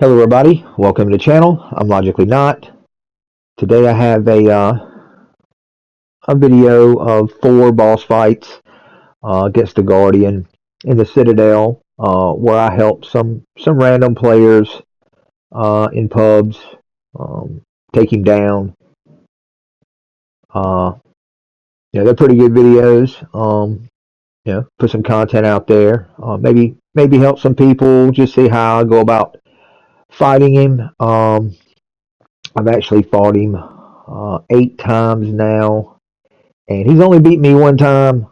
Hello everybody, welcome to the channel. I'm Logically Not. Today I have a video of 4 boss fights against the Guardian in the Citadelle, where I helped some random players in pubs um, take him down. Uh, they're pretty good videos. Put some content out there. Maybe help some people just see how I go about fighting him. I've actually fought him 8 times now, and he's only beat me one time.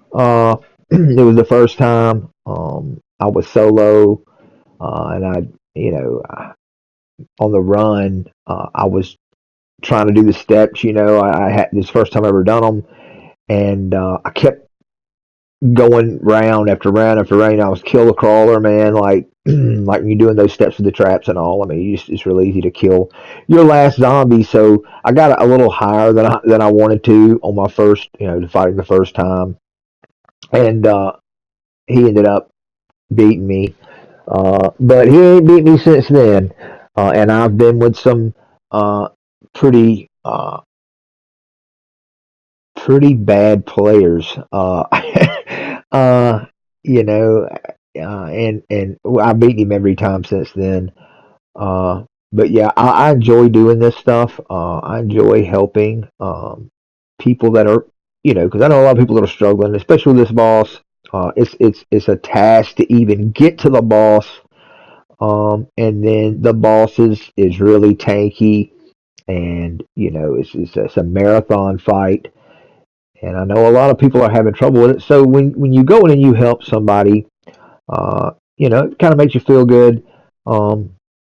It was the first time I was solo, and on the run, I was trying to do the steps. I had this first time I ever done them, and I kept going round after round after round. I was kill a crawler, man. Like like when you're doing those steps with the traps and all. I mean, it's really easy to kill your last zombie. So I got a little higher than I wanted to on my first, fighting the first time, and he ended up beating me. But he ain't beat me since then. And I've been with some pretty pretty bad players. Uh, you know, and I beat him every time since then. But yeah, I enjoy doing this stuff. I enjoy helping people that are, because I know a lot of people that are struggling, especially with this boss. It's a task to even get to the boss. And then the boss is really tanky, and it's a marathon fight, and I know a lot of people are having trouble with it. So when you go in and you help somebody, it kind of makes you feel good. Um,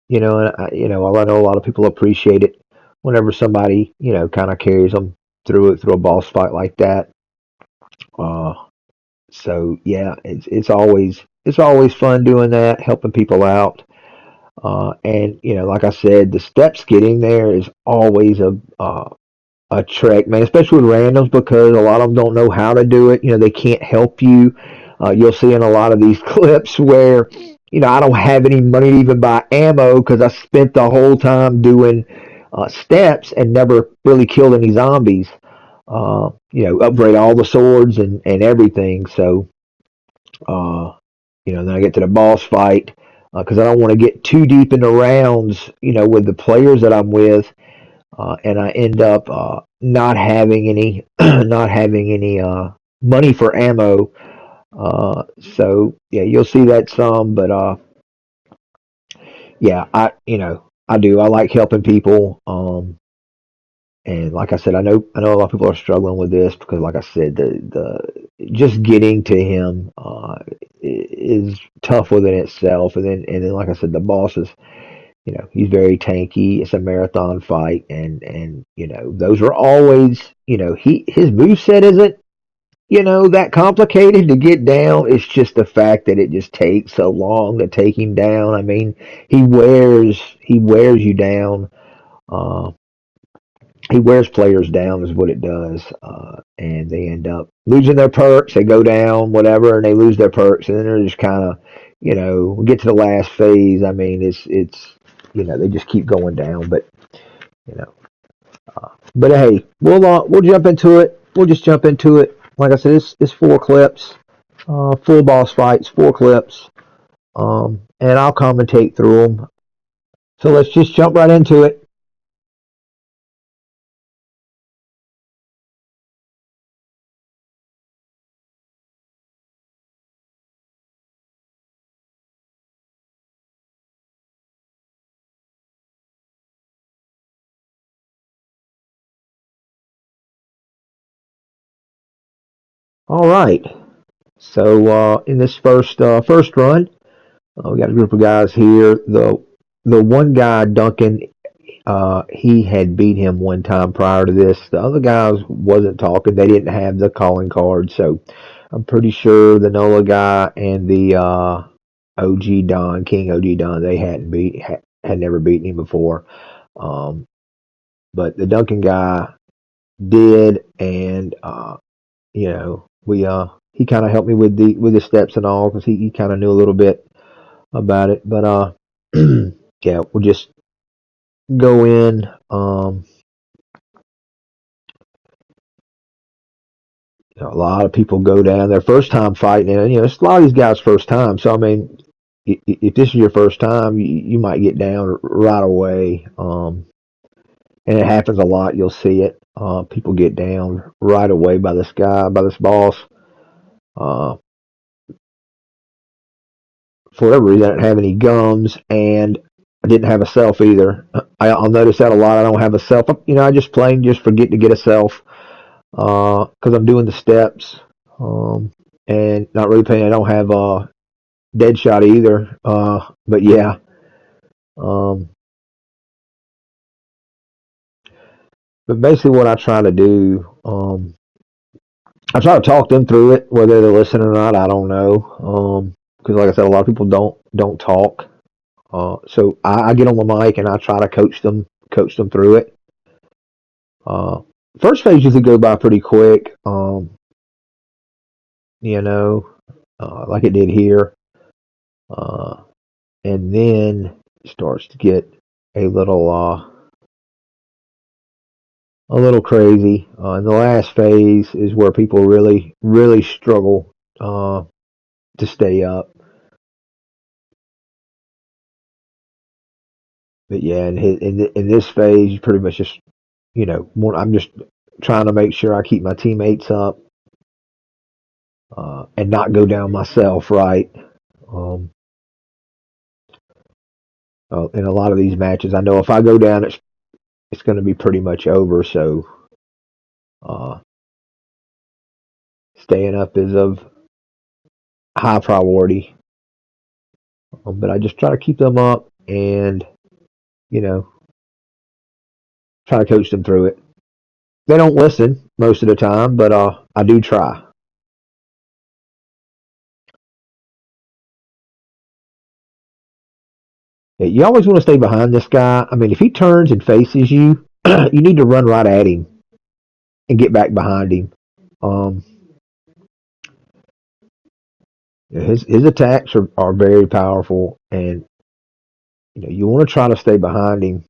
I know a lot of people appreciate it whenever somebody, kind of carries them through a boss fight like that. Uh, so yeah, it's always fun doing that, helping people out. And like I said, the steps getting there is always a trek, man, especially with randoms, because a lot of them don't know how to do it. They can't help you. You'll see in a lot of these clips where, I don't have any money to even buy ammo because I spent the whole time doing steps and never really killed any zombies. Upgrade all the swords and everything. So, then I get to the boss fight because I don't want to get too deep into rounds, with the players that I'm with, and I end up not having any not having any money for ammo. So yeah, you'll see that some, but yeah, I do. I like helping people. And like I said, I know a lot of people are struggling with this because, like I said, the just getting to him is tough within itself, and then like I said, the boss is, he's very tanky. It's a marathon fight, and those are always, his moveset isn't, that complicated to get down. It's just the fact that it just takes so long to take him down. I mean, he wears you down. Uh, he wears players down is what it does, and they end up losing their perks. They go down, whatever, and they lose their perks, and then they're just kind of, we get to the last phase. I mean, it's they just keep going down, but you know, but hey, we'll jump into it. We'll just jump into it. Like I said, it's 4 clips, full boss fights, 4 clips, and I'll commentate through them. So let's just jump right into it. All right. So in this first run, we got a group of guys here. The one guy, Duncan, he had beat him one time prior to this. The other guys wasn't talking. They didn't have the calling card. So I'm pretty sure the Nola guy and the OG Don, King OG Don, they had never beaten him before. Um, but the Duncan guy did, and we he kind of helped me with the steps and all because he kind of knew a little bit about it. But yeah, we'll just go in. A lot of people go down their first time fighting, and it's a lot of these guys' first time. So I mean, if this is your first time, you might get down right away. And it happens a lot. You'll see it. People get down right away by this guy, by this boss. Uh, for whatever reason, I didn't have any gums, and I didn't have a self either. I'll notice that a lot. I don't have a self. I just plain just forget to get a self because I'm doing the steps and not really paying. I don't have a dead shot either. But yeah, um, but basically what I try to do, I try to talk them through it, whether they're listening or not. I don't know. Because like I said, a lot of people don't talk. So I get on the mic and I try to coach them through it. Uh, First phase usually go by pretty quick. You know, like it did here. Uh, and then it starts to get a little a little crazy. And the last phase is where people really struggle to stay up. But yeah, in this phase, you pretty much just I'm just trying to make sure I keep my teammates up and not go down myself. Right. Um, in a lot of these matches, I know if I go down, it's going to be pretty much over. So uh, staying up is of high priority. But I just try to keep them up and you know try to coach them through it. They don't listen most of the time, but I do try. Yeah, you always want to stay behind this guy. I mean, if he turns and faces you, you need to run right at him and get back behind him. Um, his attacks are very powerful, and you want to try to stay behind him.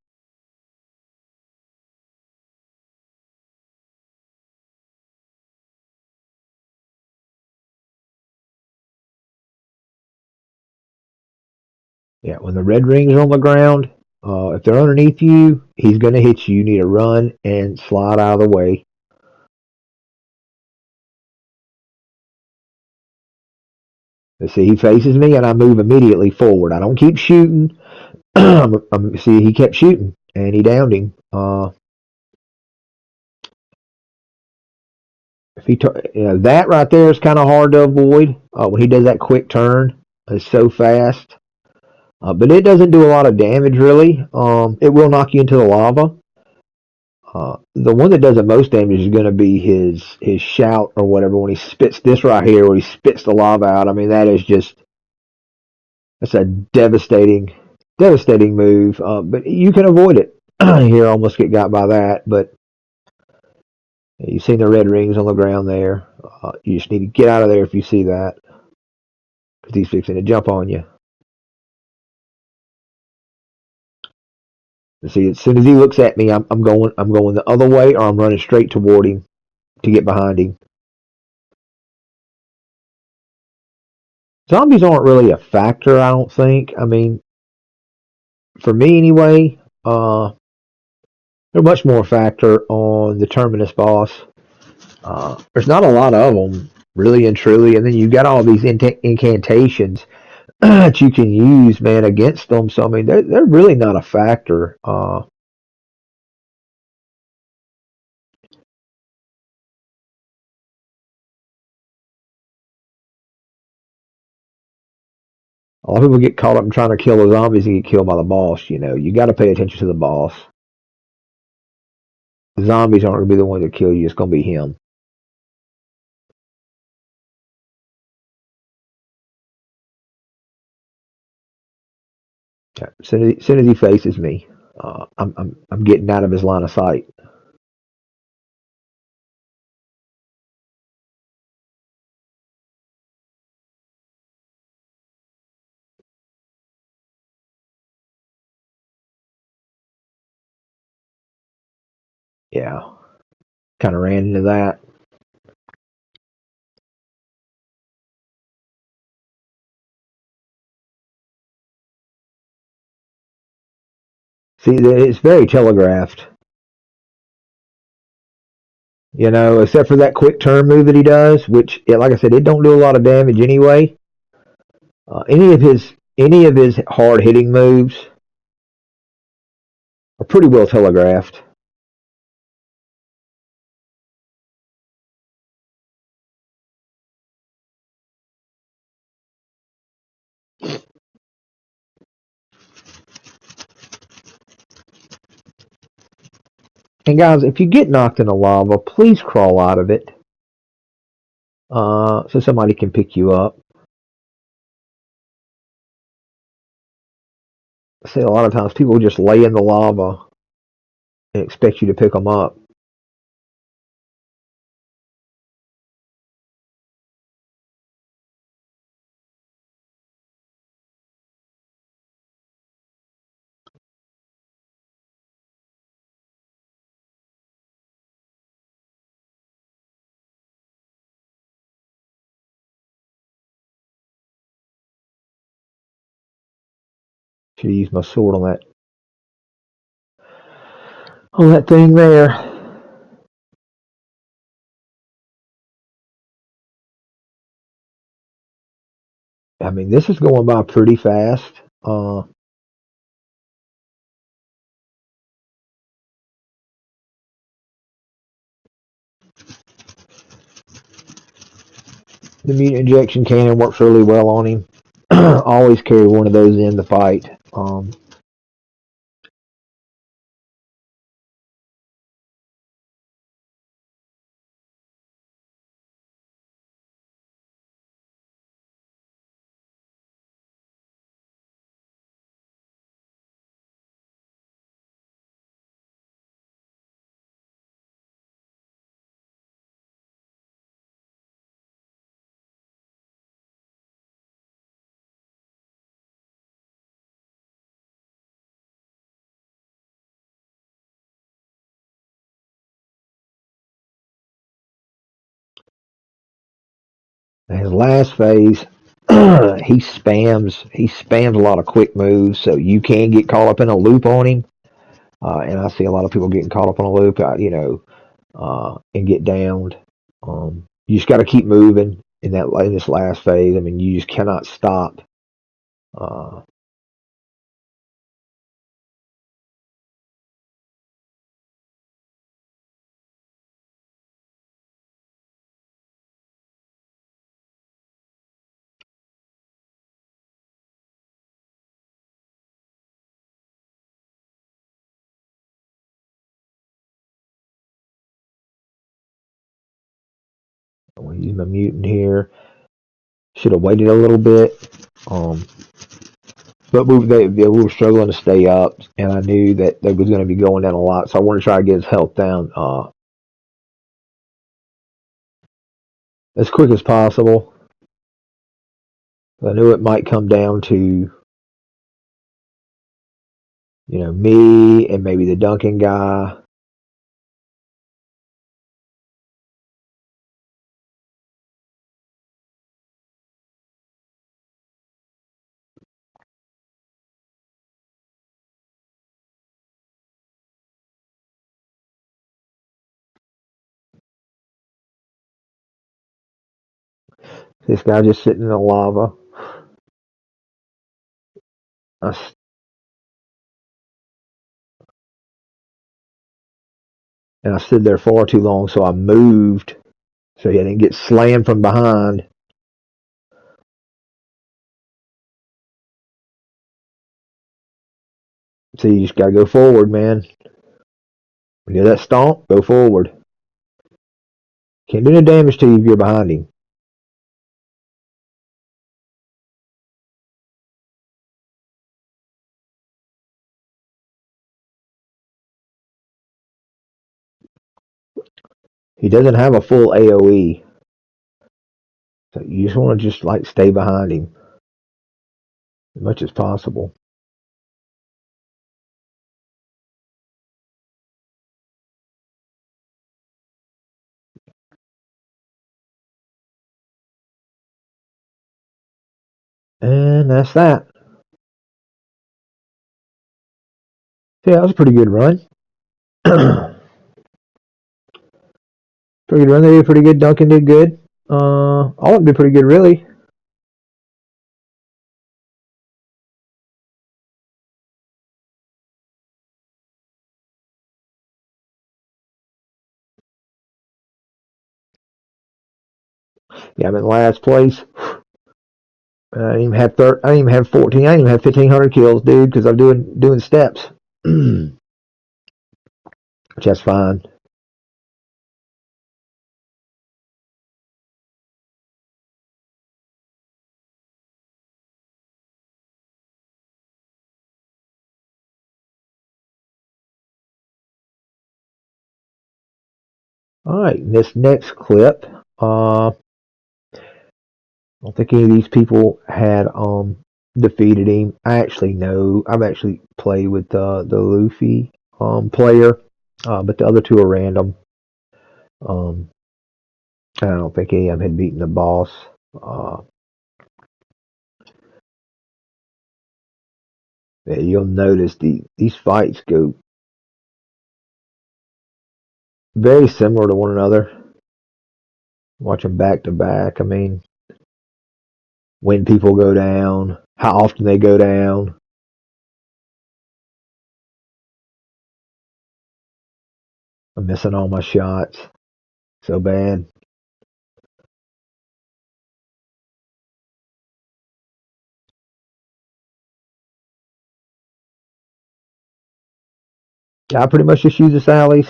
Yeah, when the red rings are on the ground, if they're underneath you, he's going to hit you. You need to run and slide out of the way. Let's see, he faces me, and I move immediately forward. I don't keep shooting. See, he kept shooting, and he downed him. If he, that right there is kind of hard to avoid when he does that quick turn. It's so fast, but it doesn't do a lot of damage really. It will knock you into the lava. The one that does the most damage is going to be his shout or whatever when he spits this right here, where he spits the lava out. I mean, that's a devastating move. But you can avoid it. Here, almost get got by that, but you've seen the red rings on the ground there. You just need to get out of there if you see that, because he's fixing to jump on you. See, as soon as he looks at me, I'm going the other way, or I'm running straight toward him to get behind him. Zombies aren't really a factor, I don't think. I mean, for me anyway, they're much more a factor on the Terminus boss. There's not a lot of them, really and truly, and then you've got all these incantations that you can use, man, against them. So I mean, they're really not a factor. A lot of people get caught up in trying to kill the zombies and get killed by the boss. You got to pay attention to the boss. The zombies aren't going to be the one that kill you. It's going to be him. Yeah, as soon as he faces me, I'm getting out of his line of sight. Yeah, kind of ran into that. See, it's very telegraphed. You know, except for that quick turn move that he does, which, like I said, it don't do a lot of damage anyway. Any of his hard hitting moves are pretty well telegraphed. And guys, if you get knocked in the lava, please crawl out of it so somebody can pick you up. See, a lot of times people just lay in the lava and expect you to pick them up. Should use my sword on that thing there. I mean, this is going by pretty fast. The mutant injection cannon works really well on him. Always carry one of those in the fight. His last phase, he spams a lot of quick moves, so you can get caught up in a loop on him. And I see a lot of people getting caught up on a loop, and get downed. You just got to keep moving in this last phase. I mean, you just cannot stop. Uh, I'm gonna use my mutant here. Should have waited a little bit. Um, but we were struggling to stay up, and I knew that they was going to be going down a lot, so I wanted to try to get his health down as quick as possible. I knew it might come down to me and maybe the Duncan guy. This guy just sitting in the lava. I, and I stood there far too long, so I moved so he didn't get slammed from behind. So you just got to go forward, man. When you hear that stomp, go forward. Can't do no damage to you if you're behind him. He doesn't have a full AoE, so you just want to just like stay behind him as much as possible. And that's that. So yeah, that was a pretty good run. Pretty good run. They did pretty good. Duncan did good. All of them did pretty good, really. Yeah, I'm in last place. I didn't even have I didn't even have 14. I didn't even have 1,500 kills, dude, because I'm doing steps, which that's fine. All right, this next clip. I don't think any of these people had defeated him. I actually know. I've actually played with the Luffy player, but the other two are random. Um, I don't think any of them had beaten the boss. Uh, yeah, you'll notice these fights go very similar to one another. Watch them back to back. I mean, when people go down, how often they go down. I'm missing all my shots so bad. I pretty much just use the Sallies.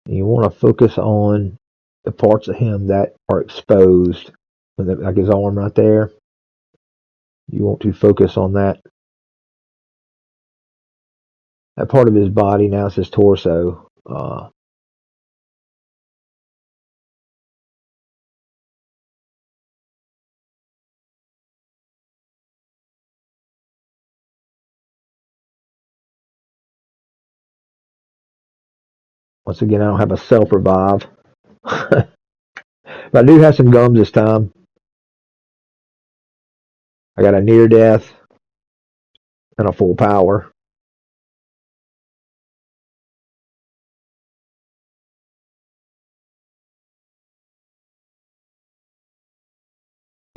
You want to focus on the parts of him that are exposed, like his arm right there. You want to focus on that part of his body. Now it's his torso. Once again, I don't have a self revive, but I do have some gums this time. I got a near death and a full power.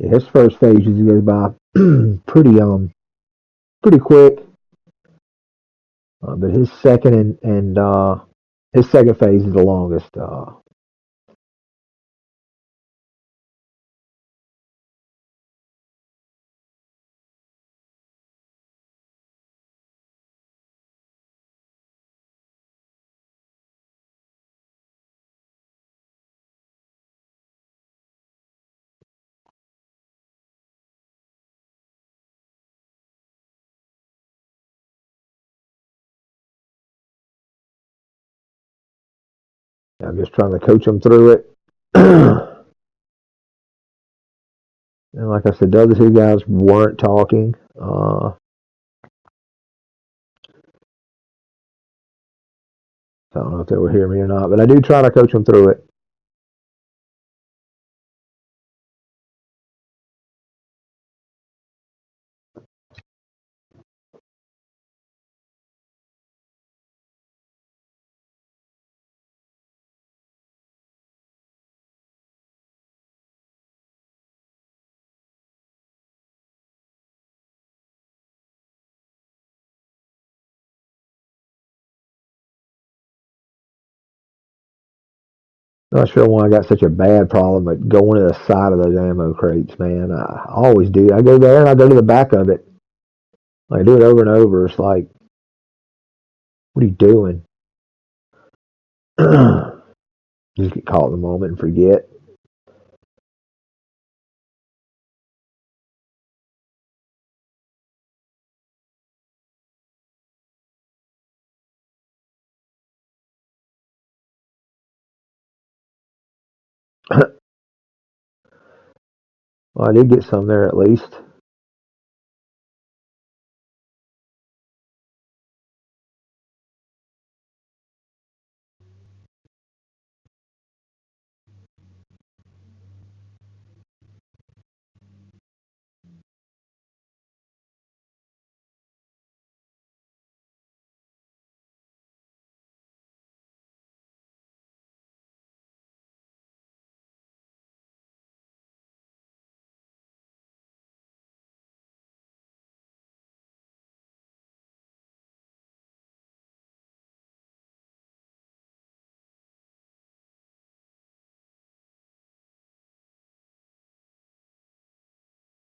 Yeah, his first phase usually goes by pretty quick, but his second and his second phase is the longest. I'm just trying to coach him through it. And like I said, the other two guys weren't talking. I don't know if they were hearing me or not, but I do try to coach them through it. Not sure why I got such a bad problem at going to the side of those ammo crates, man. I always do. I go there and I go to the back of it. I do it over and over. It's like, what are you doing? Just get caught in the moment and forget. Well, I did get some there at least.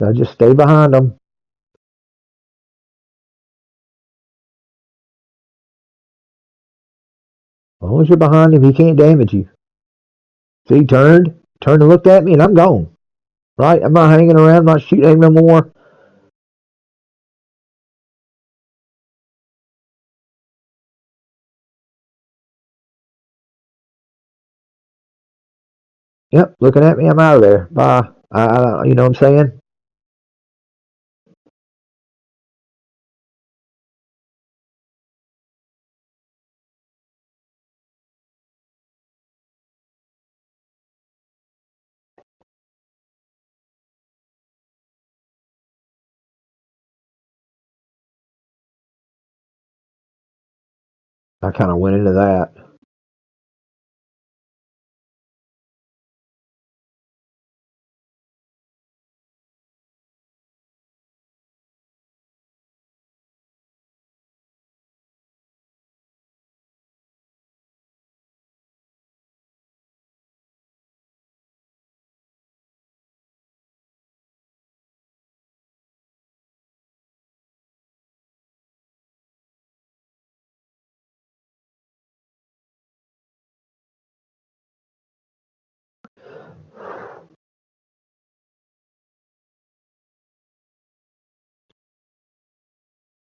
I just stay behind them. As long as you're behind him, he can't damage you. See, he turned and looked at me, and I'm gone. Right? I'm not hanging around, I'm not shooting at him no more. Yep, looking at me, I'm out of there. Bye. You know what I'm saying? I kind of went into that.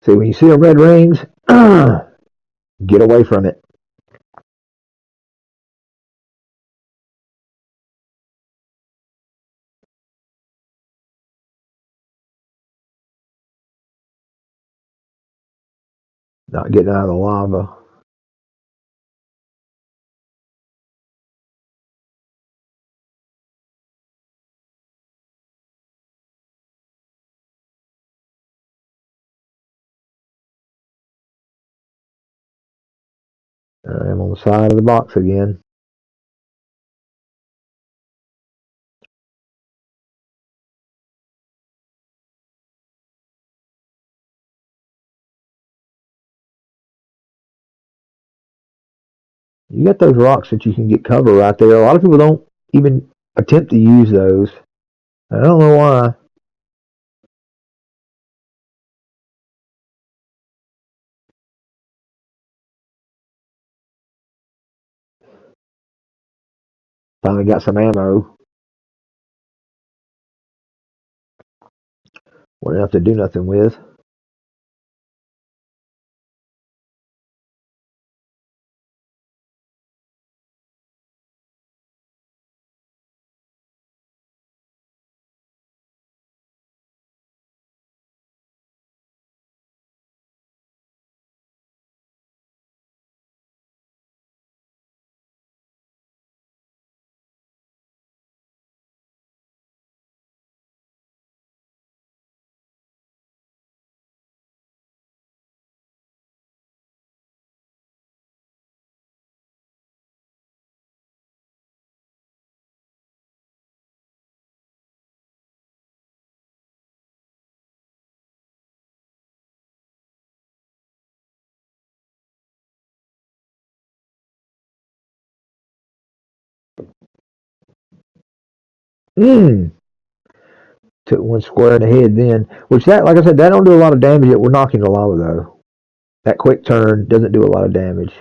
See, when you see them red rings, get away from it. Not getting out of the lava. I'm on the side of the box again. You got those rocks that you can get cover right there. A lot of people don't even attempt to use those. I don't know why. Finally got some ammo. Wasn't enough to do nothing with. Mmm. Took one square in the head then. Which that, like I said, that don't do a lot of damage. We're knocking the lava though. That quick turn doesn't do a lot of damage.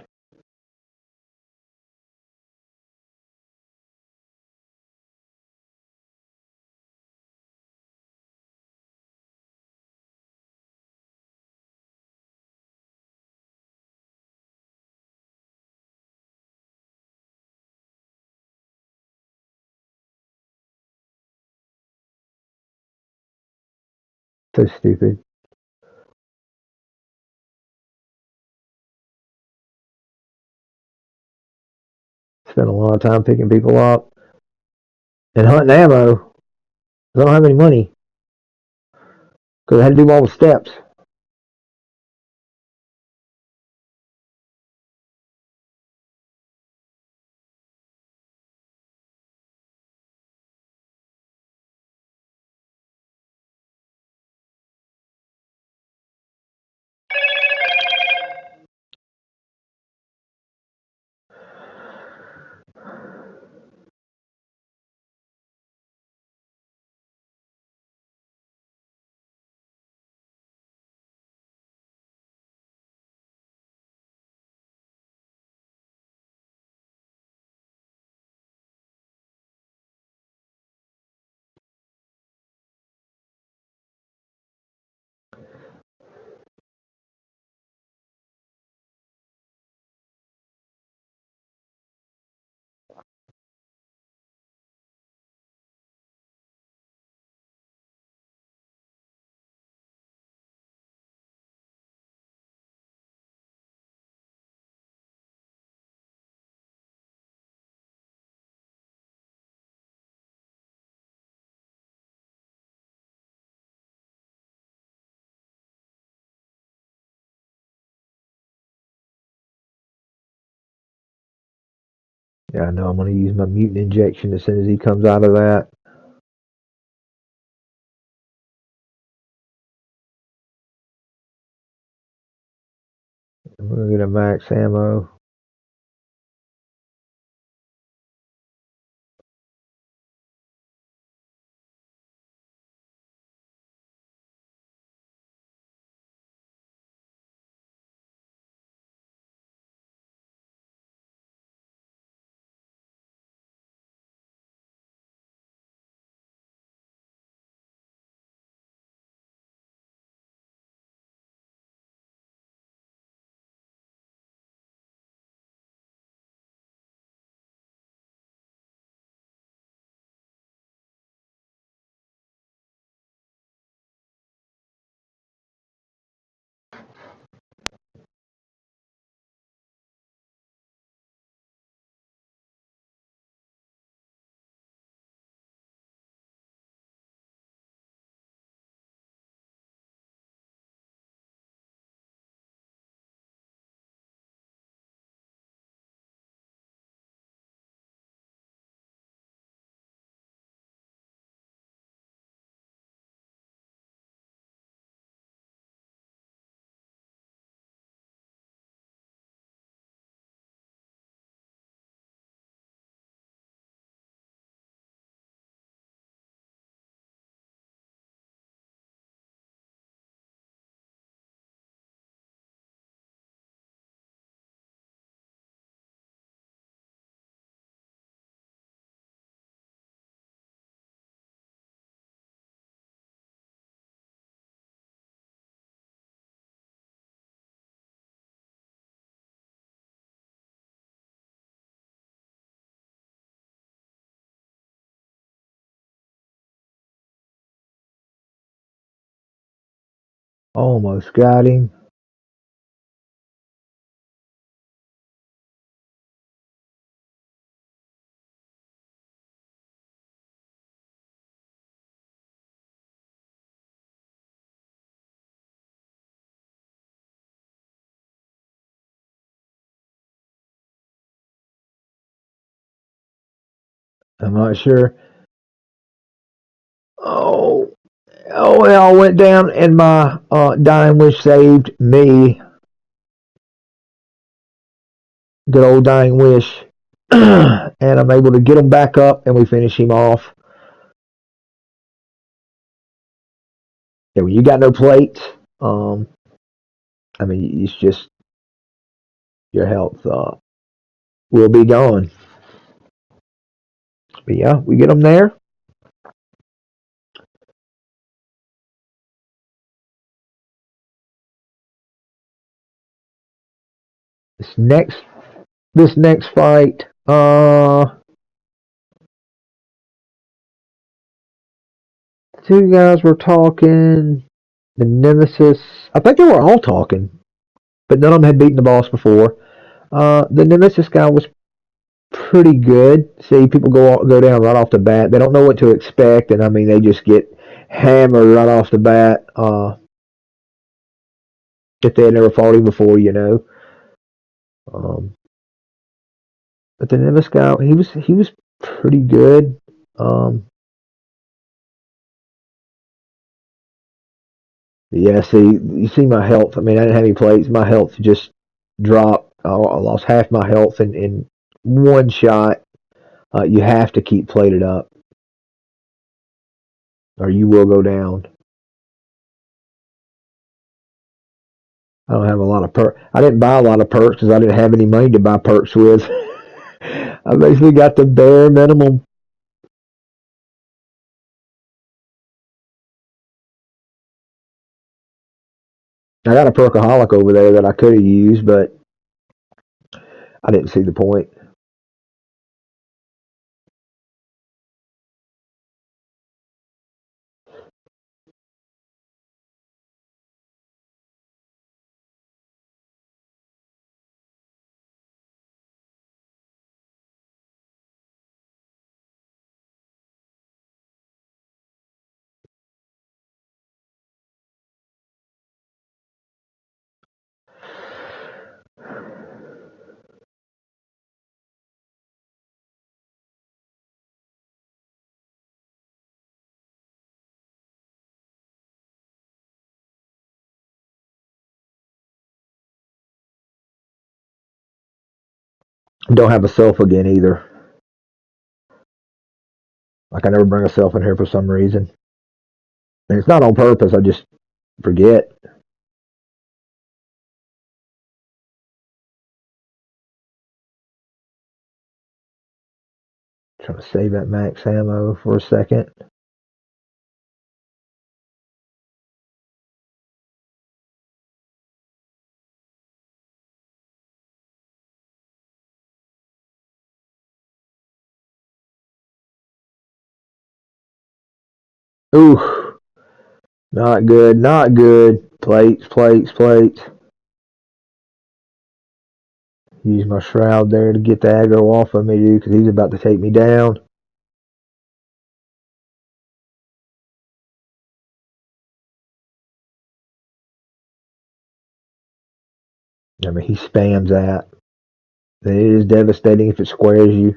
So stupid. Spend a lot of time picking people up and hunting ammo. I don't have any money because I had to do all the steps. Yeah, I know I'm going to use my mutant injection as soon as he comes out of that. I'm going to get a max ammo. Almost got him. I'm not sure. Oh, oh, it all went down, and my dying wish saved me. Good old dying wish. And I'm able to get him back up, and we finish him off. Yeah, when you got no plates, um, I mean, it's just your health will be gone. But yeah, we get them there. This next this next fight, two guys were talking. The Nemesis, I think they were all talking, but none of them had beaten the boss before. The Nemesis guy was pretty good. See, people go down right off the bat. They don't know what to expect, and I mean, they just get hammered right off the bat. If they had never fought him before, you know. Um, but the Nemesis guy, he was pretty good. Um, yeah, see, you see my health. I mean, I didn't have any plates. My health just dropped. I lost half my health in one shot. You have to keep plated up, or you will go down. I don't have a lot of perks. I didn't buy a lot of perks because I didn't have any money to buy perks with. I basically got the bare minimum. I got a perkaholic over there that I could have used, but I didn't see the point. Don't have a self again either. Like I never bring a self in here for some reason, and it's not on purpose. I just forget. Trying to save that max ammo for a second. Ooh, not good. Not good. Plates, plates, plates. Use my shroud there to get the aggro off of me, dude, because he's about to take me down. I mean, he spams that. It is devastating if it squares you.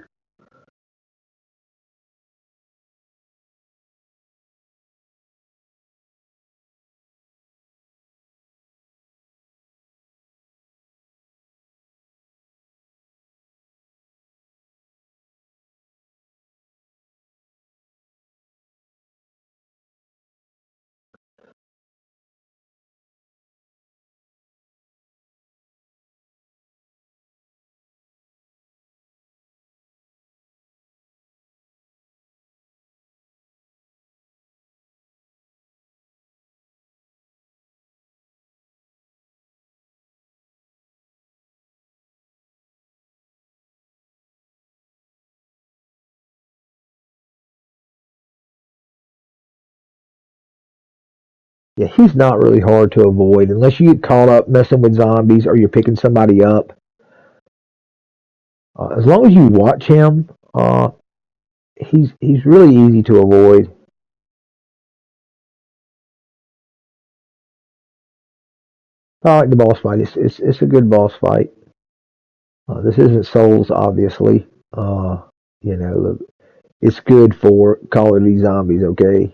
Yeah, he's not really hard to avoid unless you get caught up messing with zombies or you're picking somebody up. As long as you watch him, he's really easy to avoid. I like the boss fight. It's a good boss fight. This isn't Souls, obviously. You know, it's good for Call of Duty Zombies. Okay.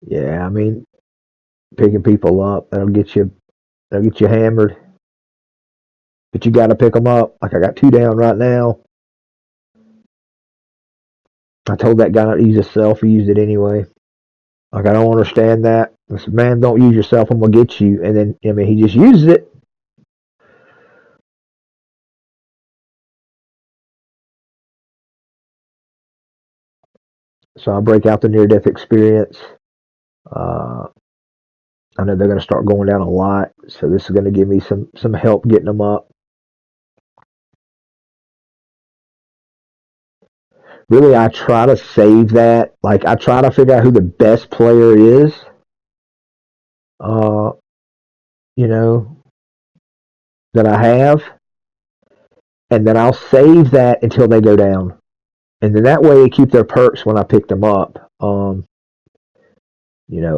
Yeah, I mean, picking people up that'll get you hammered. But you got to pick them up. Like I got two down right now. I told that guy not to use his self. He used it anyway. Like I don't understand that. I said, man, don't use yourself. I'm gonna get you. And then I mean, he just uses it. So I break out the near death experience. Uh, I know they're gonna start going down a lot. So this is gonna give me some help getting them up. really I try to save that. Like I try to figure out who the best player is. Uh, you know that I have, and then I'll save that until they go down, and then that way they keep their perks when I pick them up.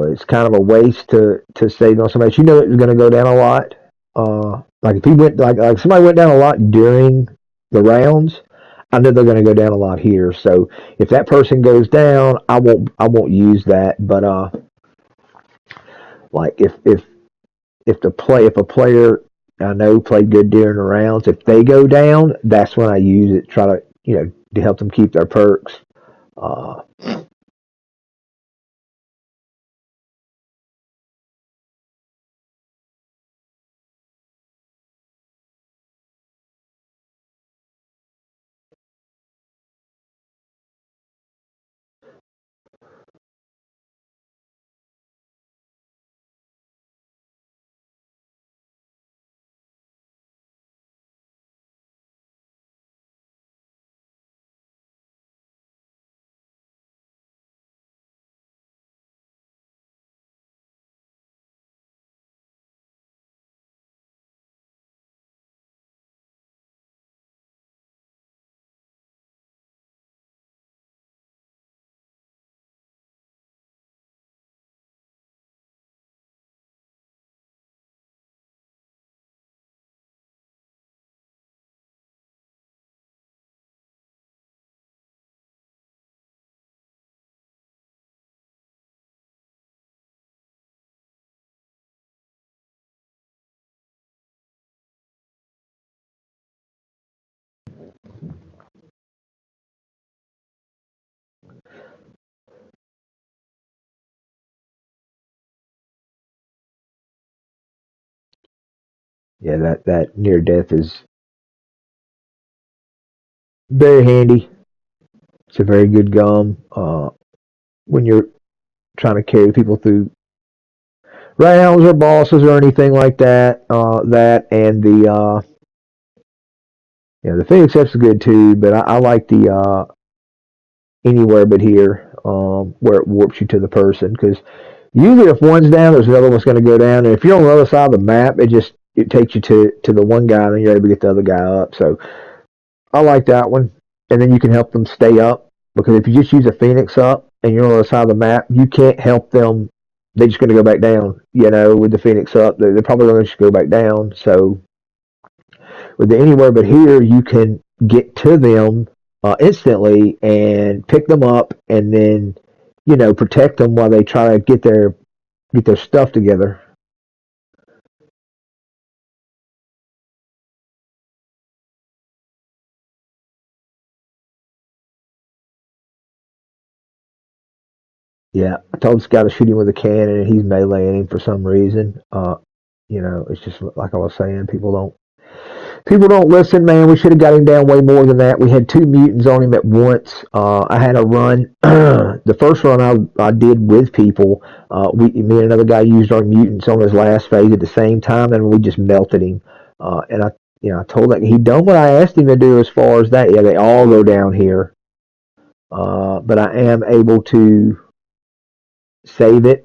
It's kind of a waste to save on somebody. You know it's going to go down a lot. Like if he went like somebody went down a lot during the rounds, I know they're going to go down a lot here. So if that person goes down, I won't use that. But like if a player I know played good during the rounds, if they go down, that's when I use it. Try to to help them keep their perks. Uh, yeah, that near death is very handy. It's a very good gum when you're trying to carry people through rounds or bosses or anything like that. That and the Phoenix F's good too, but I like the anywhere but here, where it warps you to the person because usually if one's down, there's another one's going to go down, and if you're on the other side of the map, it takes you to the one guy, and then you're able to get the other guy up. So I like that one, and then you can help them stay up because if you just use a Phoenix up and you're on the other side of the map, you can't help them. They're just going to go back down. With the Phoenix up, they're probably going to just go back down. So with the anywhere but here, you can get to them instantly and pick them up, and then protect them while they try to get their stuff together. Yeah, I told this guy to shoot him with a cannon, and he's meleeing him for some reason. It's just like I was saying, people don't listen, man. We should have got him down way more than that. We had two mutants on him at once. I had a run. The first run I did with people. Me and another guy used our mutants on his last phase at the same time, and we just melted him. And I told that he done what I asked him to do as far as that. Yeah, they all go down here, but I am able to save it.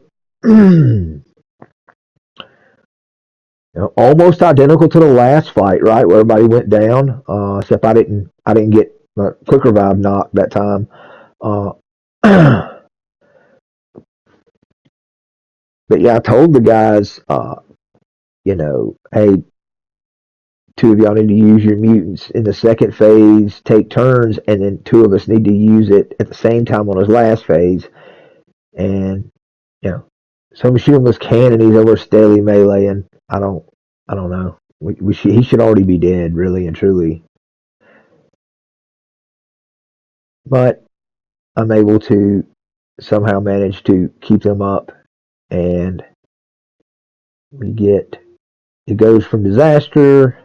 Almost identical to the last fight, right, where everybody went down. Except I didn't get quick revive knocked that time. Uh, but yeah, I told the guys, hey, two of y'all need to use your mutants in the second phase, take turns, and then two of us need to use it at the same time on his last phase. And you know, so shooting this cannon, he's over steadily meleeing. I don't know. He should already be dead, really and truly. But I'm able to somehow manage to keep them up, and we get it goes from disaster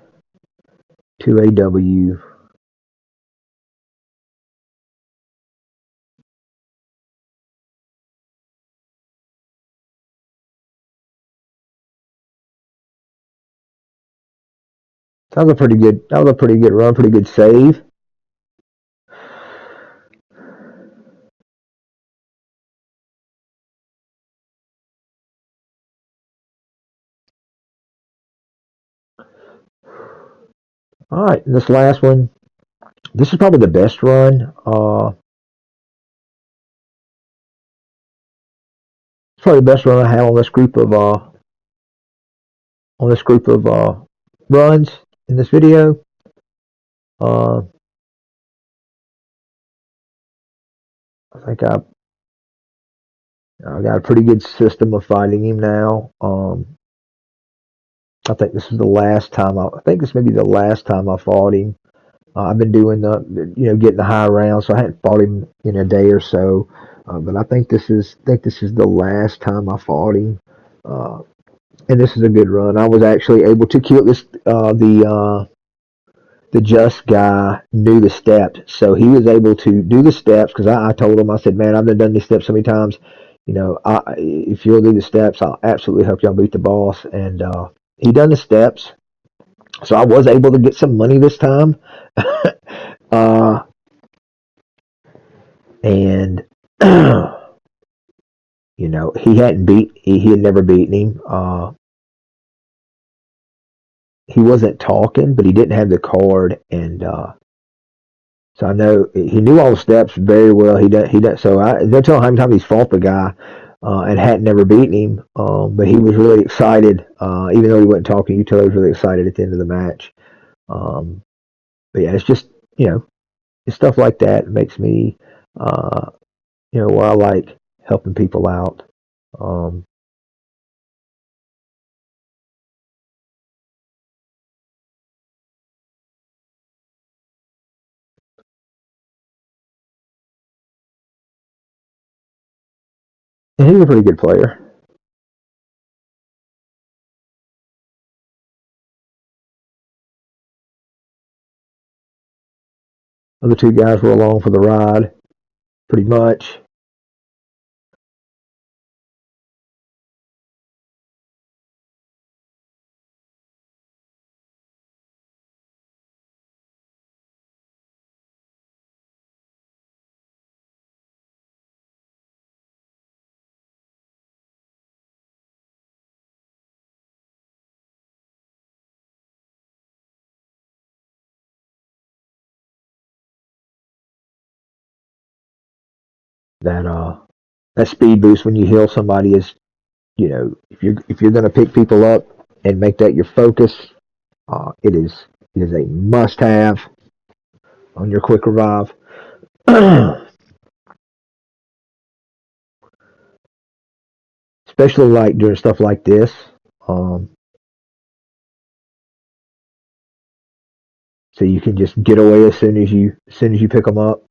to a W. That was a pretty good. That was a pretty good run, pretty good save. All right, this last one. This is probably the best run. It's probably the best run I have on this group of runs in this video. Uh, I think I got a pretty good system of fighting him now. I think this is the last time I think this may be the last time I fought him. I've been doing getting the high rounds, so I hadn't fought him in a day or so. But I think this is the last time I fought him. Uh, and this is a good run. I was actually able to kill this. The just guy knew the steps, so he was able to do the steps. Because I told him, I said, "Man, I've done these steps so many times. If you'll do the steps, I'll absolutely help y'all beat the boss." And he done the steps, so I was able to get some money this time. uh, and he had never beaten him. He wasn't talking, but he didn't have the card, and so I know he knew all the steps very well. He does. So I don't tell how many times he's fought the guy and hadn't never beaten him. But he was really excited, even though he wasn't talking. You tell he was really excited at the end of the match. Um, but yeah, it's just it's stuff like that makes me uh, where I like helping people out. Um, and he's a pretty good player. The other two guys were along for the ride, pretty much. That that speed boost when you heal somebody is if you're going to pick people up and make that your focus, it is a must have on your quick revive. Especially like doing stuff like this. Um, so you can just get away as soon as you pick them up.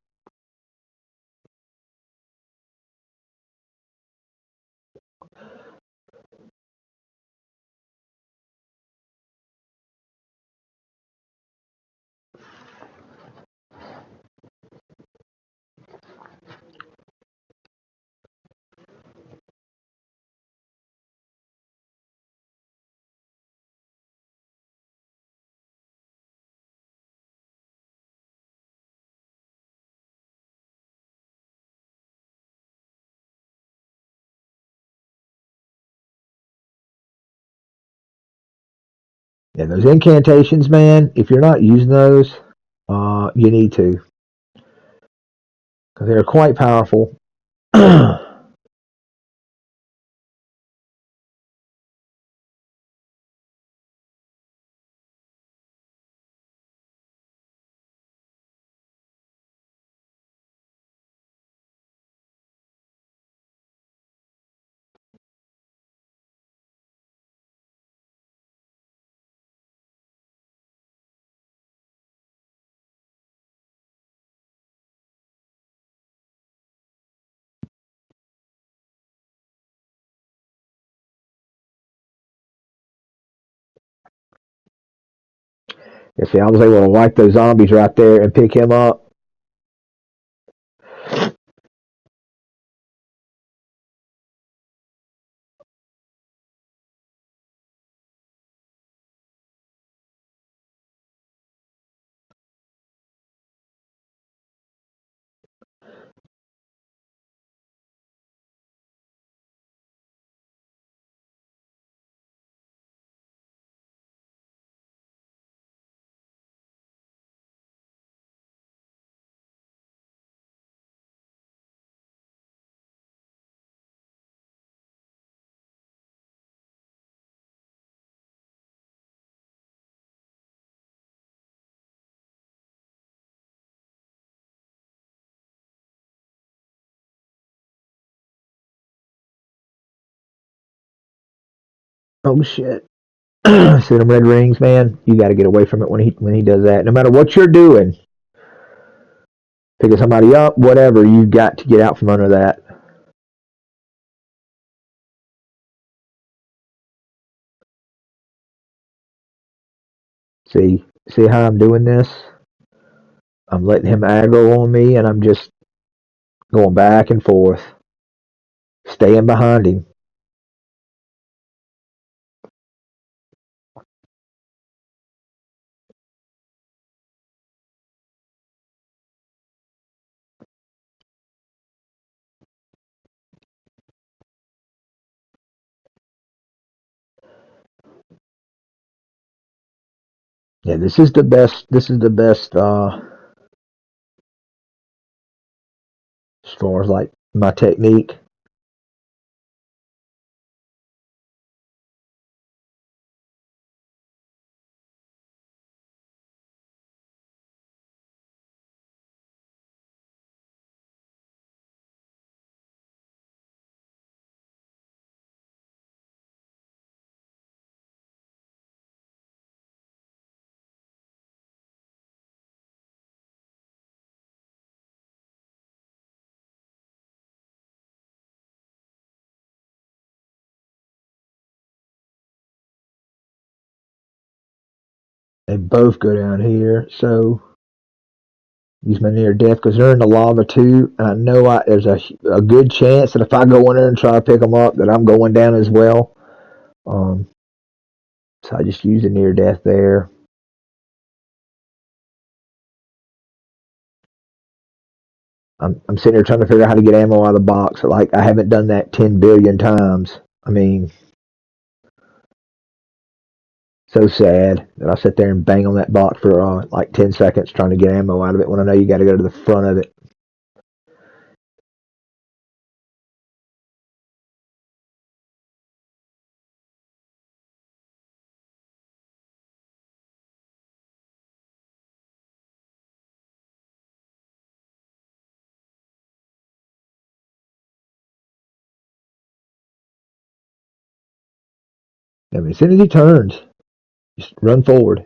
And those incantations, man, if you're not using those, you need to because they're quite powerful. You see, I was able to wipe those zombies right there and pick him up. Oh shit. See them red rings, man. You got to get away from it when he does that. No matter what you're doing, picking somebody up, whatever, you got to get out from under that. See how I'm doing this? I'm letting him aggro on me, and I'm just going back and forth, staying behind him. Yeah, this is the best. This is the best as far as like my technique. They both go down here, so use my near death because they're in the lava too, and I know there's a good chance that if I go in there and try to pick them up, that I'm going down as well. Um, so I just use the near death there. I'm sitting here trying to figure out how to get ammo out of the box. Like I haven't done that 10 billion times. I mean, so sad that I sit there and bang on that box for like 10 seconds trying to get ammo out of it when I know you got to go to the front of it. I mean, as soon as he turns, just run forward.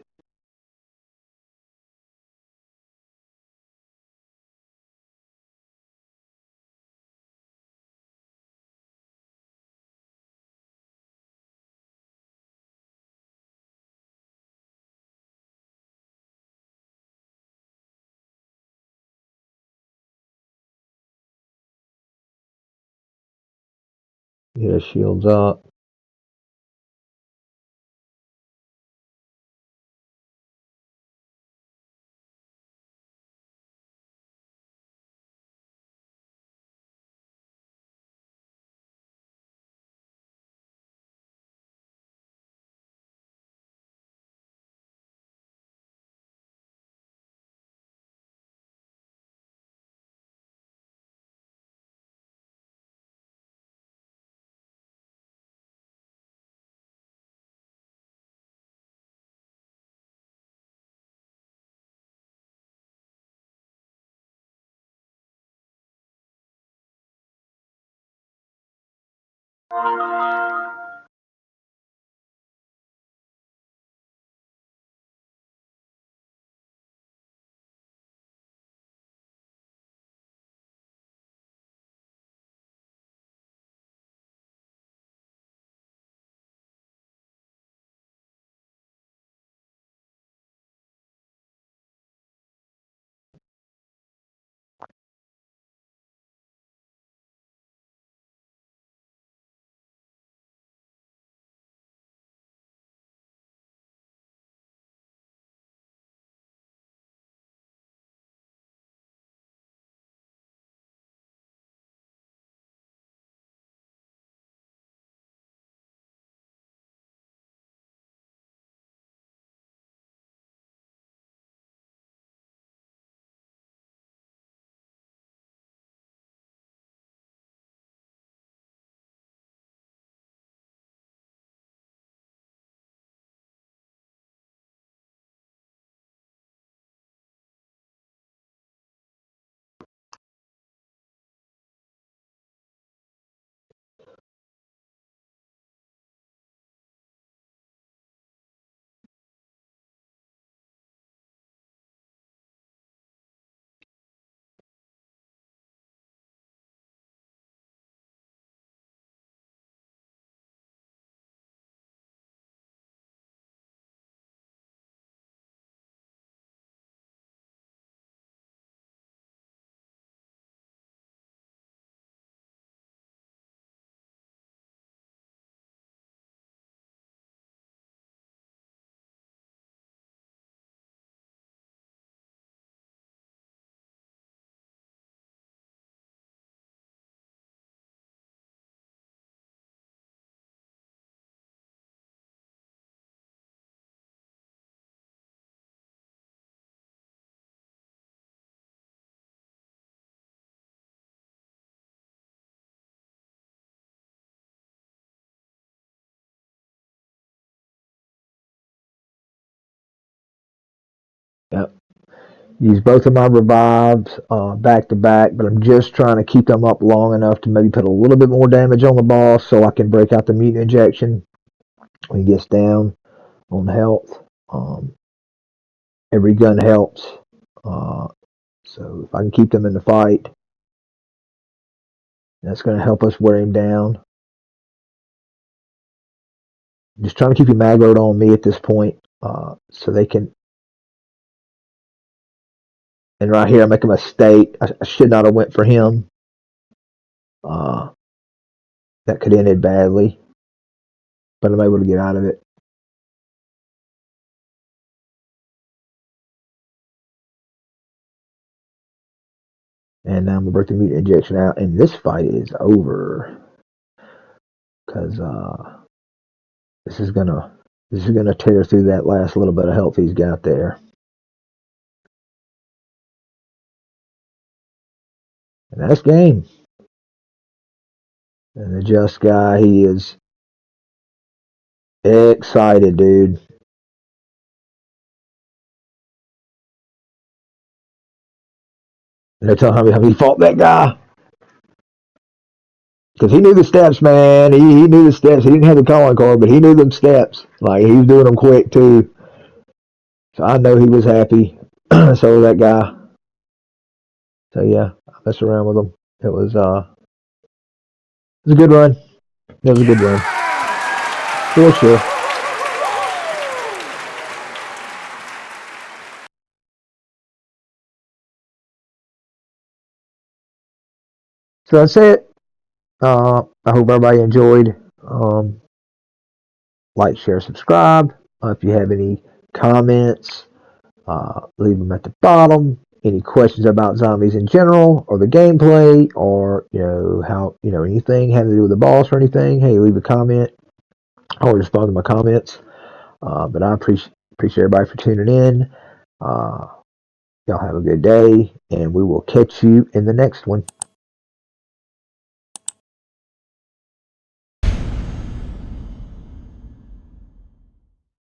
Yeah, shields up. Yep. Use both of my revives back to back, but I'm just trying to keep them up long enough to maybe put a little bit more damage on the boss so I can break out the mutant injection when he gets down on health. Every gun helps. Uh, so if I can keep them in the fight, that's going to help us wear him down. Just trying to keep him aggroed on me at this point, so they can. And right here, I make a mistake. I should not have went for him. Uh, that could have ended badly, but I'm able to get out of it. And now I'm gonna break the mutant injection out, and this fight is over because this is gonna this is gonna tear through that last little bit of health he's got there. And that's game. And the Just Guy, he is excited, dude. And they're telling him how he fought that guy because he knew the steps, man. He knew the steps. He didn't have the calling card, but he knew them steps. Like he was doing them quick too. So I know he was happy. So was that guy. So yeah, I messed around with him. It was a good run. It was a good run for sure. So that's it. I hope everybody enjoyed. Like, share, subscribe. If you have any comments, leave them at the bottom. Any questions about zombies in general, or the gameplay, or how anything having to do with the boss or anything, hey, leave a comment. I'll respond to my comments. But I appreciate everybody for tuning in. Y'all have a good day, and we will catch you in the next one.